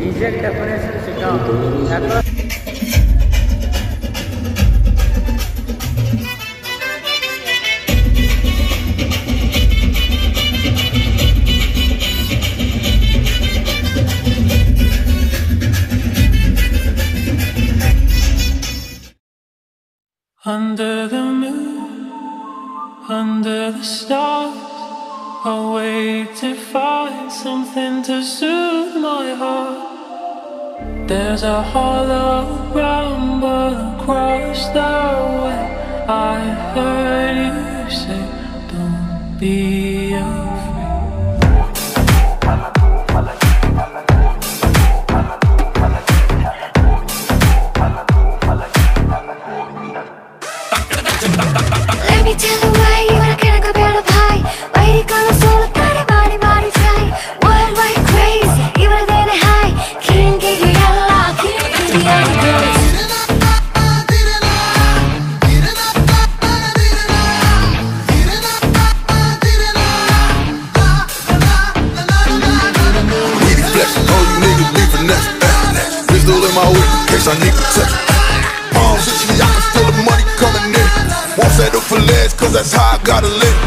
DJ definition ಸಿಕ್ಕ Under the moon, under the stars, I wait to find something to soothe my heart. There's a hollow ground, but across the way I heard you say, don't be afraid. Let me tell you why you wanna get a better pie. Why you gonna solo body body fly? Worldwide crazy, even then high. Can't get you out, can't get you out. Pistol in my whip in case I need protection. Palms itchy, I can feel the money coming in. Won't settle for less, cause that's how I gotta live.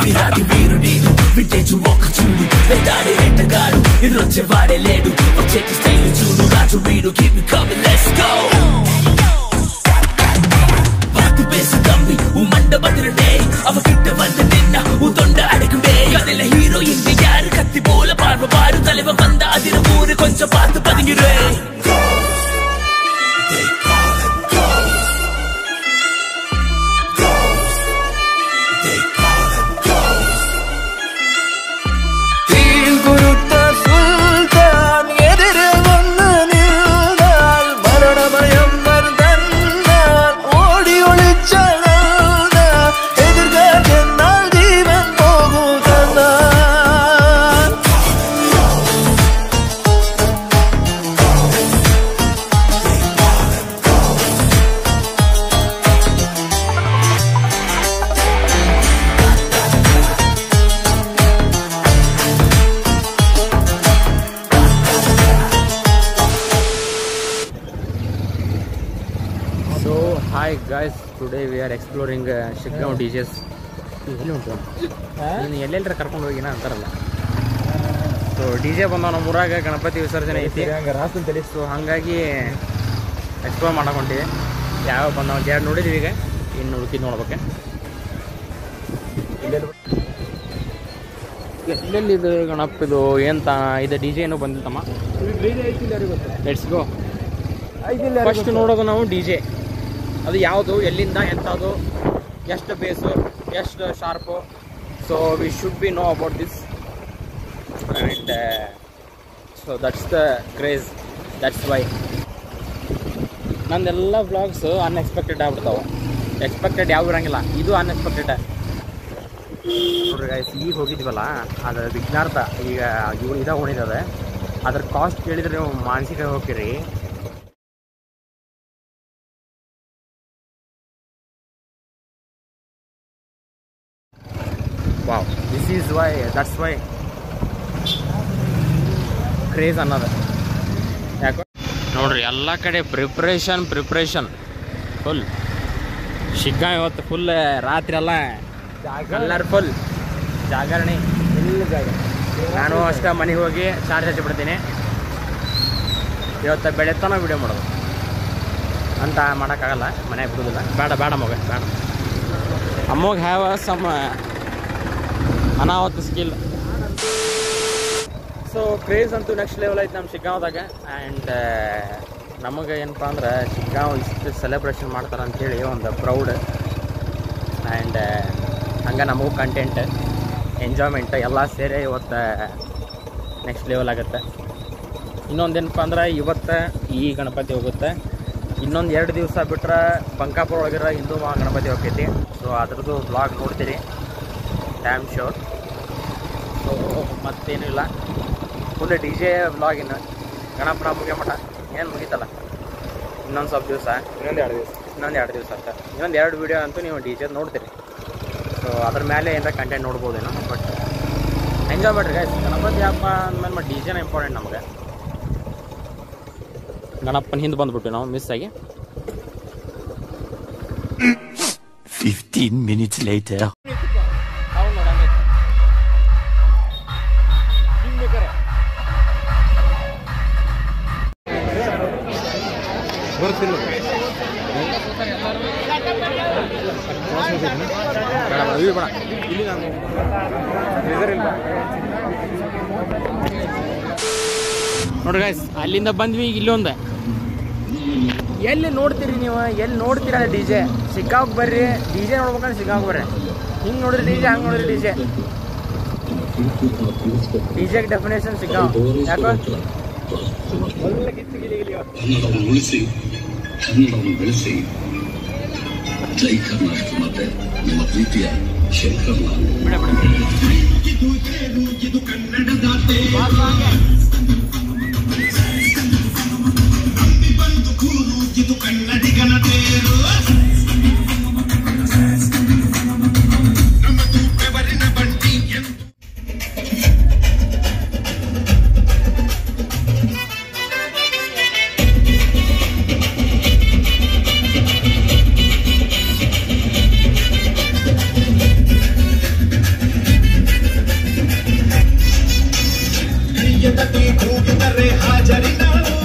Viradi viru needu vintage oka chudu vedade ettagaru idroche vaade ledu vacheki style chudu raju veedu keep me coming, let's go. Vaatu besi kambi u manda badirade ava kitta vanda ninna u donda adikude kadela hero inde yaru katti bola parva paadu taleva vanda adira moore koncha paathu padingire. Hi guys, today we are exploring Shiggaon DJs. ಎಲ್ಲೆಲ್ಲರ ಕರ್ಕೊಂಡು ಹೋಗಿನ ಅಂತಾರಲ್ಲ. So D J ಬಂದವ ನಮ್ಮ ಊರಾಗ ಗಣಪತಿ ವಿಸರ್ಜನೆ ಐತಿ, so ಹಾಗಾಗಿ explore ಮಾಡಕೊಂತೀವಿ. ಯಾವ ಬಂದವ ಎರಡು ನೋಡಿದ್ದೀವಿ, ಈಗ ಇನ್ನು ಹುಡುಕಿ ನೋಡ್ಬೇಕು. ಎಲ್ಲೆಲ್ಲಿದು ಗಣಪದು ಎಂತ ಇದು ಡಿ ಜೆ ಏನೂ ಬಂದಿತ್ತಮ್ಮ. Let's go. ಫಸ್ಟ್ ನೋಡೋದು ನಾವು ಡಿ ಜೆ, ಅದು ಯಾವುದು, ಎಲ್ಲಿಂದ ಎಂಥದ್ದು, ಎಷ್ಟು ಬೇಸು, ಎಷ್ಟು sharp. So we should be know about this and so that's the craze, that's why. ನಂದೆಲ್ಲ ವ್ಲಾಗ್ಸು ಅನ್ಎಕ್ಸ್ಪೆಕ್ಟೆಡ್ ಆಗ್ಬಿಡ್ತಾವೆ. ಎಕ್ಸ್ಪೆಕ್ಟೆಡ್ ಯಾವ ಇರೋಂಗಿಲ್ಲ, ಇದು ಅನ್ಎಕ್ಸ್ಪೆಕ್ಟೆಡ್. ನೋಡ್ರಿ ಗೈಸ್, ಈಗ ಹೋಗಿದ್ವಲ್ಲ ಅದರ ವಿಜ್ಞಾರ್ಥ, ಈಗ ಇವು ಇದಾಗ ಉಳಿದದೆ. ಅದ್ರ ಕಾಸ್ಟ್ ಕೇಳಿದ್ರೆ ನೀವು ಮಾನಸಿಕ ಹೋಗ್ತೀರಿ. Wow, this is why, that's why craze ಅನ್ನೋದು. ಯಾಕೆ ನೋಡ್ರಿ, ಎಲ್ಲ ಕಡೆ ಪ್ರಿಪ್ರೇಷನ್ ಫುಲ್. ಶಿಗ್ಗಾಂವ್ ಇವತ್ತು ಫುಲ್ ರಾತ್ರಿ ಎಲ್ಲ ಕಲರ್ಫುಲ್ ಜಾಗರಣೆ. ನಾನು ಅಷ್ಟೇ ಮನೆಗೆ ಹೋಗಿ ಚಾರ್ಜ್ ಹಚ್ಚಿಬಿಡ್ತೀನಿ. ಇವತ್ತು ಬೆಳೆತನ ವಿಡಿಯೋ ಮಾಡೋದು ಅಂತ ಮಾಡೋಕ್ಕಾಗಲ್ಲ, ಮನೆಗೆ ಬಿಡೋದಿಲ್ಲ. ಬೇಡ ಮಗ, ಬೇಡ. ಅಮ್ಮಗೆ ಹ್ಯಾವ್ ಸಮ್ ಅನಾಹುತ ಸ್ಕಿಲ್. ಸೊ ಕ್ರೇಜ್ ಅಂತೂ ನೆಕ್ಸ್ಟ್ ಲೆವೆಲ್ ಐತೆ ನಮ್ಮ ಶಿಗ್ಗಾಂವ್ದಾಗ. ಆ್ಯಂಡ್ ನಮಗೆ ಏನಪ್ಪ ಅಂದ್ರೆ ಶಿಗ್ಗಾಂವ್ ಇಷ್ಟು ಸೆಲೆಬ್ರೇಷನ್ ಮಾಡ್ತಾರೆ ಅಂಥೇಳಿ ಒಂದು ಪ್ರೌಡ್. ಆ್ಯಂಡ್ ಹಂಗೆ ನಮಗೂ ಕಂಟೆಂಟ್, ಎಂಜಾಯ್ಮೆಂಟ್ ಎಲ್ಲ ಸೇರಿ ಇವತ್ತು ನೆಕ್ಸ್ಟ್ ಲೆವೆಲ್ ಆಗುತ್ತೆ. ಇನ್ನೊಂದೇನಪ್ಪ ಅಂದ್ರೆ ಇವತ್ತು ಈ ಗಣಪತಿ ಹೋಗುತ್ತೆ. ಇನ್ನೊಂದು 2 ದಿವಸ ಬಿಟ್ಟರೆ ಬಂಕಾಪುರ ಒಳಗಿರೋ ಹಿಂದೂ ಗಣಪತಿ ಹೋಗ್ತೈತಿ. ಸೊ ಅದ್ರದ್ದು ಬ್ಲಾಗ್ ನೋಡ್ತೀರಿ, ಡ್ಯಾಮ್ ಶೋರ್. ಸೊ ಮತ್ತೇನಿಲ್ಲ, ಫುಲ್ ಡಿ ಜೆ ಬ್ಲಾಗಿನ ಗಣಪನ ಮುಗಿಯೋ ಮಠ ಏನು ಮುಗೀತಲ್ಲ. ಇನ್ನೊಂದು ಸ್ವಲ್ಪ ದಿವಸ, ಇನ್ನೊಂದು 2 ದಿವಸ ಅಂತ, ಇನ್ನೊಂದು 2 ವೀಡಿಯೋ ಅಂತೂ ನೀವು ಡಿ ಜೆ ನೋಡ್ತೀರಿ. ಸೊ ಅದ್ರ ಮೇಲೆ ಏನಾರ ಕಂಟೆಂಟ್ ನೋಡ್ಬೋದೇನೋ. ಬಟ್ ಎಂಜಾಯ್ ಮಾಡ್ರಿ ಗೈಸ್. ಗಣಪತಿ ಹಬ್ಬ ಅಂದಮೇಲೆ ಮತ್ತು ಡಿ ಜೆನ ಇಂಪಾರ್ಟೆಂಟ್ ನಮಗೆ. ಗಣಪನ ಹಿಂದೆ ಬಂದ್ಬಿಟ್ಟು ನಾವು ಮಿಸ್ ಆಗಿ. 15 minutes later. ಅವ್ನು ನೋಡಂಗೆ ಹಿಂಗೆ ಬೇಕಾರೆ ಬರ್ತಿಲ್ಲ ಇಲ್ಲಿ ನಾನು ನೋಡ್ರಿ ಗೈಸ್, ಅಲ್ಲಿಂದ ಬಂದ್ವಿ. ಈಗ ಇಲ್ಲೊಂದು ಎಲ್ಲಿ ನೋಡ್ತೀರಿ ನೀವು, ಎಲ್ಲಿ ನೋಡ್ತೀರ ಡಿ ಜೆ. ಶಿಗ್ಗಾವ್ಗೆ ಬರ್ರಿ, ಡಿ ಜೆ ನೋಡ್ಬೇಕಂದ್ರೆ ಶಿಗ್ಗಾವ್ಗೆ ಬರ್ರಿ. ಹಿಂಗೆ ನೋಡಿರಿ ಡಿ ಜೆ, ಹಂಗೆ ನೋಡಿರಿ ಡಿ ಜೆ. ಡಿ ಜೆಗೆ ಡೆಫಿನೇಷನ್ ಶಿಗ್ಗಾವ್. ಯಾಕೋ ಕನ್ನಡವನ್ನು ಉಳಿಸಿ, ಕನ್ನಡವನ್ನು ಬೆಳೆಸಿ. ಜೈ ಕರ್ನಾಟಕ. ಮತ್ತೆ ನಿಮ್ಮ ಪ್ರೀತಿಯ ಶಂಕರ್ ಇದು ಕನ್ನಡದ ಬಂದು ಕೂರು, ಇದು ಕನ್ನಡಿಗನ ತೇರು. ನಮ್ಮದು ಬೆವರಿನ ಬಂಡಿ ಎಂದು ಕೂಗಿದರೆ ಹಾಜರಿ ನಾವು,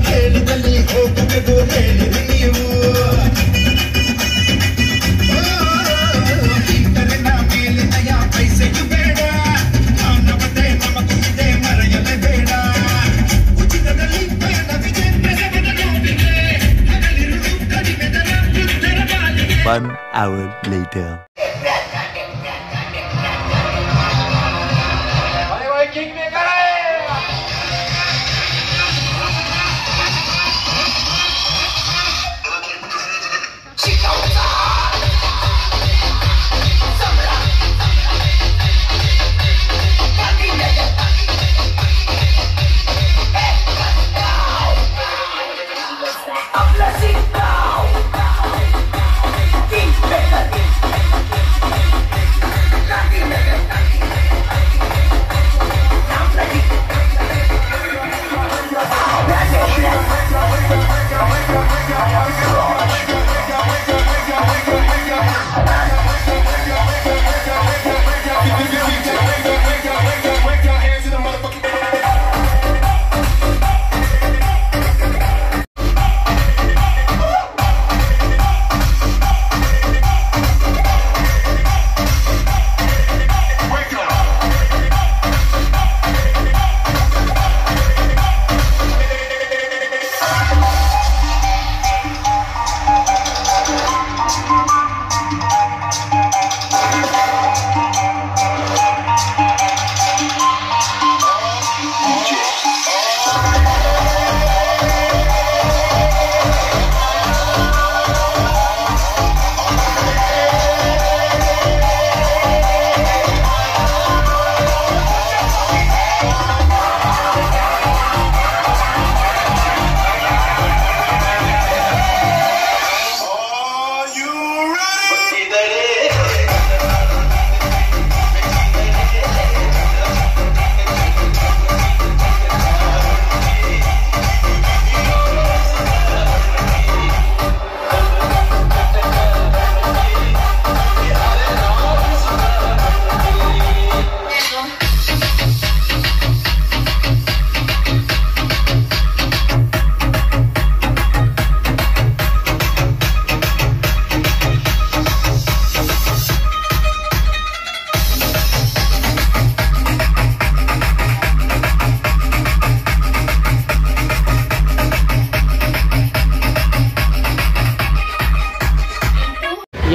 ಹೇಳಿದಲ್ಲಿ ಹೋಗುವುದು ಹೇಳಿರಿ ನೀವು. ಇಂಟರಿನ ಮೇಲಿನ ಪೈಸೆಯು ಬೇಡ, ಮಾನವತೆ ನಮಗೂ ಇದೆ ಮರೆಯಲೇ ಬೇಡ. ಉಚಿತದಲ್ಲಿ ಪಯಣವಿದೆ, ಬೆರಗದ ನೋವಿದೆ, ಹಗಲಿರುಳು ಕಡಿಮೆ ದರ ವೃದ್ಧರ ಬಾಳಿಗೆ. 1 hour later.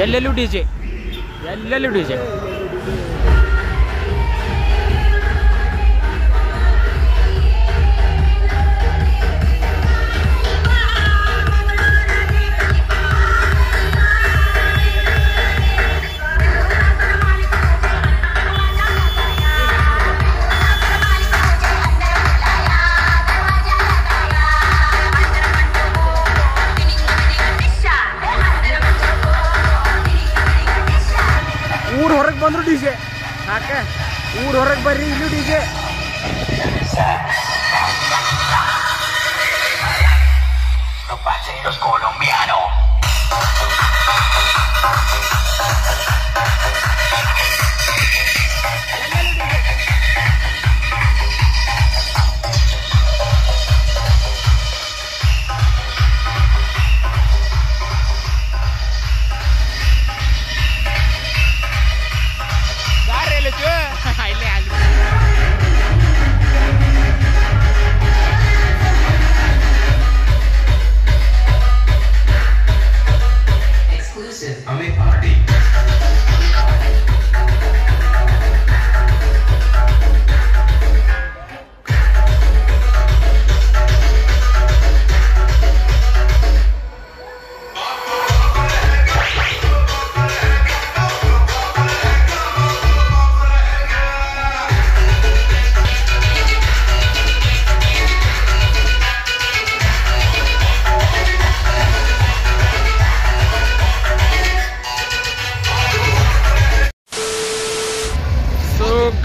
ಎಲ್ಲೆಲ್ಲೂ ಡಿ ಜೆ, ಎಲ್ಲೆಲ್ಲೂ ಡಿ ಜೆ. ಊರು ಹೊರಗೆ ಬಂದ್ರು ಡಿ ಜೆ. ಯಾಕೆ ಊರ್ ಹೊರಗೆ ಬರ್ರಿ ಇಲ್ಲೂ ಡಿಜೆ. Abhi party.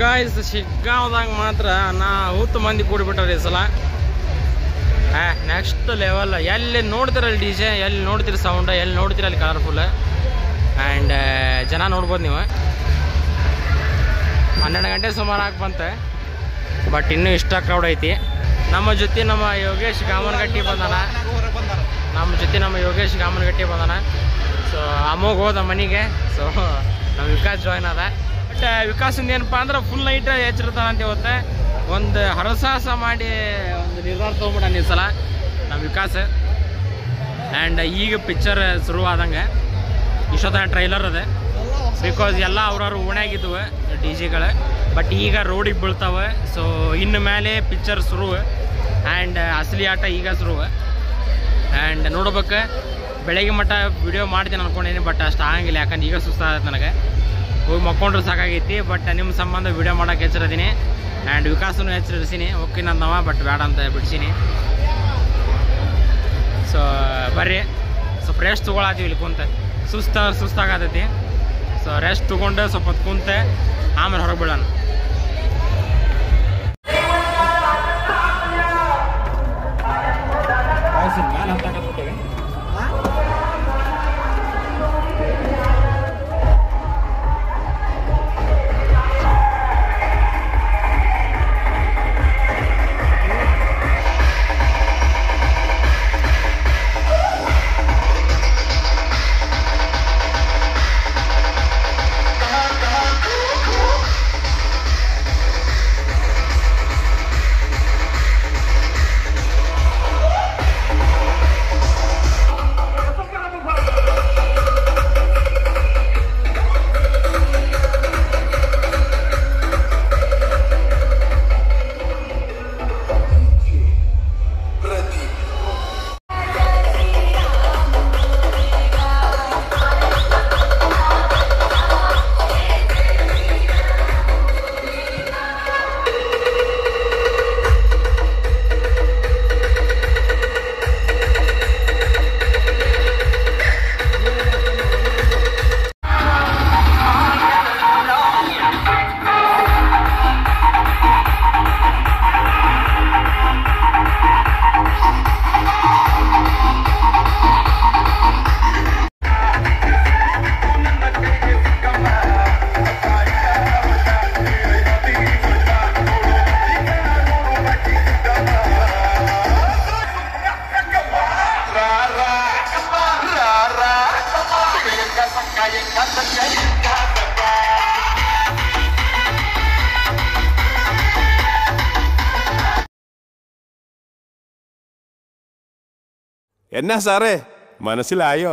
ಗಾಯ್ಸ್ ಶಿಗ್ಗಾಂವ್ದಾಗ ಮಾತ್ರ ಹುತ್ತು ಮಂದಿ ಕೂಡಿಬಿಟ್ಟಾರೆ ಈ ಸಲ. Next level. ಎಲ್ಲಿ ನೋಡ್ತೀರಲ್ಲಿ ಡಿ ಜೆ, ಎಲ್ಲಿ ನೋಡ್ತೀರಿ ಸೌಂಡ್, ಎಲ್ಲಿ ನೋಡ್ತೀರಿ ಅಲ್ಲಿ ಕಲರ್ಫುಲ್. ಆ್ಯಂಡ್ ಜನ ನೋಡ್ಬೋದು ನೀವು. 12 ಗಂಟೆ ಸುಮಾರು ಆಗಿ ಬಂತೆ, ಬಟ್ ಇನ್ನೂ ಇಷ್ಟ ಕ್ರೌಡ್ ಐತಿ. ನಮ್ಮ ಜೊತೆ ನಮ್ಮ ಯೋಗೇಶ್ ಗಾಮನಗಟ್ಟಿ ಬಂದಾನ. ಸೊ ಅಮ್ಮೋಗಿ ಹೋದ ಮನೆಗೆ. ಸೊ ನಮ್ಮ ವಿಕಾಸ್ ಜಾಯ್ನ್ ಅದ. ಬಟ್ ವಿಕಾಸಿಂದ ಏನಪ್ಪ ಅಂದ್ರೆ ಫುಲ್ ನೈಟ್ ಹೆಚ್ಚಿರ್ತಾನೆ ಅಂತ ಇವತ್ತು ಒಂದು ಹರಸಾಹಸ ಮಾಡಿ ಒಂದು ನಿರ್ಧಾರ ತೊಗೊಂಬಿಟ್ಟಾನೆ ಈ ಸಲ ನಮ್ಮ ವಿಕಾಸ್. ಆ್ಯಂಡ್ ಈಗ ಪಿಕ್ಚರ್ ಶುರುವಾದಂಗೆ ಇಷ್ಟೊತ್ತ ಟ್ರೈಲರ್ ಅದ. ಬಿಕಾಸ್ ಎಲ್ಲ ಅವ್ರವ್ರು ಓಣ್ಯಾಗಿದ್ವು ಡಿ ಜಿಗಳು, ಬಟ್ ಈಗ ರೋಡಿಗೆ ಬೀಳ್ತಾವೆ. ಸೊ ಇನ್ನು ಮೇಲೆ ಪಿಕ್ಚರ್ ಶುರು. ಆ್ಯಂಡ್ ಅಸಲಿ ಆಟ ಈಗ ಶುರು. ಆ್ಯಂಡ್ ನೋಡ್ಬೇಕು. ಬೆಳಗ್ಗೆ ಮಟ್ಟ ವಿಡಿಯೋ ಮಾಡ್ತೀನಿ ಅನ್ಕೊಂಡೀನಿ, ಬಟ್ ಅಷ್ಟು ಆಗಂಗಿಲ್ಲ. ಯಾಕಂದ್ರೆ ಈಗ ಸುಸ್ತಾಗತ್ತೆ ನನಗೆ. ಹೋಗಿ ಮಕ್ಕೊಂಡ್ರು ಸಾಕಾಗೈತಿ. ಬಟ್ ನಿಮ್ಮ ಸಂಬಂಧ ವಿಡಿಯೋ ಮಾಡೋಕೆ ಹೆಚ್ಚಿರ್ತೀನಿ. ಆ್ಯಂಡ್ ವಿಕಾಸನು ಹೆಚ್ಚಿರಿಸೀನಿ. ಓಕೆ ನಂದವ, ಬಟ್ ಬೇಡ ಅಂತ ಬಿಡ್ಸೀನಿ. ಸೊ ಬರ್ರಿ, ಸ್ವಲ್ಪ ರೆಸ್ಟ್ ತೊಗೊಳತ್ತೀವಿ ಇಲ್ಲಿ ಕುಂತೆ. ಸುಸ್ತಾಗತೈತಿ. ಸೊ ರೆಸ್ಟ್ ತೊಗೊಂಡು ಸ್ವಲ್ಪ ಹೊತ್ತು ಕುಂತೆ ಆಮೇಲೆ ಹೊರಗೆ ಬೀಳೋಣ. എന്നാ സാറേ മനസ്സിലായോ?